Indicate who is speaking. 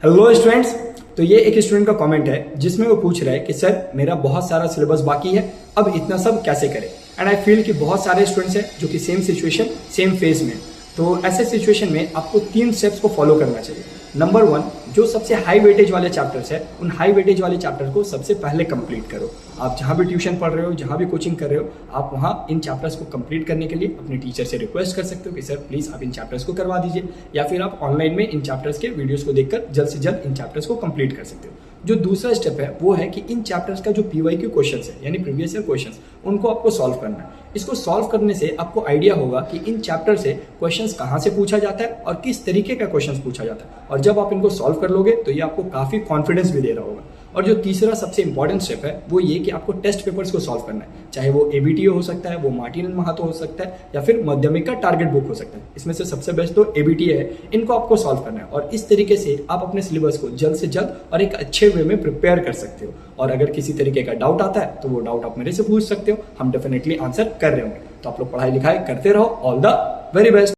Speaker 1: Hello students. तो ये एक स्टूडेंट का कमेंट है जिसमें वो पूछ रहा है कि सर मेरा बहुत सारा सिलेबस बाकी है, अब इतना सब कैसे करें। एंड आई फील कि बहुत सारे स्टूडेंट्स हैं जो कि सेम सिचुएशन सेम फेज में। तो ऐसे सिचुएशन में आपको 3 स्टेप्स को फॉलो करना चाहिए। नंबर 1, जो सबसे हाई वेटेज वाले चैप्टर्स है उन हाई वेटेज वाले चैप्टर को सबसे पहले कंप्लीट करो। आप जहाँ भी ट्यूशन पढ़ रहे हो, जहाँ भी कोचिंग कर रहे हो, आप वहाँ इन चैप्टर्स को कंप्लीट करने के लिए अपने टीचर से रिक्वेस्ट कर सकते हो कि सर प्लीज़ आप इन चैप्टर्स को करवा दीजिए, या फिर आप ऑनलाइन में इन चैप्टर्स के वीडियोस को देखकर जल्द से जल्द इन चैप्टर्स को कंप्लीट कर सकते हो। जो दूसरा स्टेप है वो है कि इन चैप्टर्स का जो पीवाईक्यू क्वेश्चंस है यानी प्रीवियस ईयर क्वेश्चंस, उनको आपको सॉल्व करना है। इसको सॉल्व करने से आपको आइडिया होगा कि इन चैप्टर से क्वेश्चंस कहाँ से पूछा जाता है और किस तरीके का क्वेश्चंस पूछा जाता है। और जब आप इनको सॉल्व कर लोगे तो ये आपको काफ़ी कॉन्फिडेंस भी दे रहा होगा। और जो तीसरा सबसे इंपॉर्टेंट स्टेप है वो ये कि आपको टेस्ट पेपर्स को सॉल्व करना है, चाहे वो एबीटीओ हो सकता है, वो मार्टिन एंड महातो हो सकता है, या फिर माध्यमिक का टारगेट बुक हो सकता है। इसमें से सबसे बेस्ट तो एबीटीए है, इनको आपको सॉल्व करना है। और इस तरीके से आप अपने सिलेबस को जल्द से जल्द और एक अच्छे वे में प्रिपेयर कर सकते हो। और अगर किसी तरीके का डाउट आता है तो वो डाउट आप मेरे से पूछ सकते हो, हम डेफिनेटली आंसर कर रहे होंगे। तो आप लोग पढ़ाई लिखाई करते रहो। All the very best.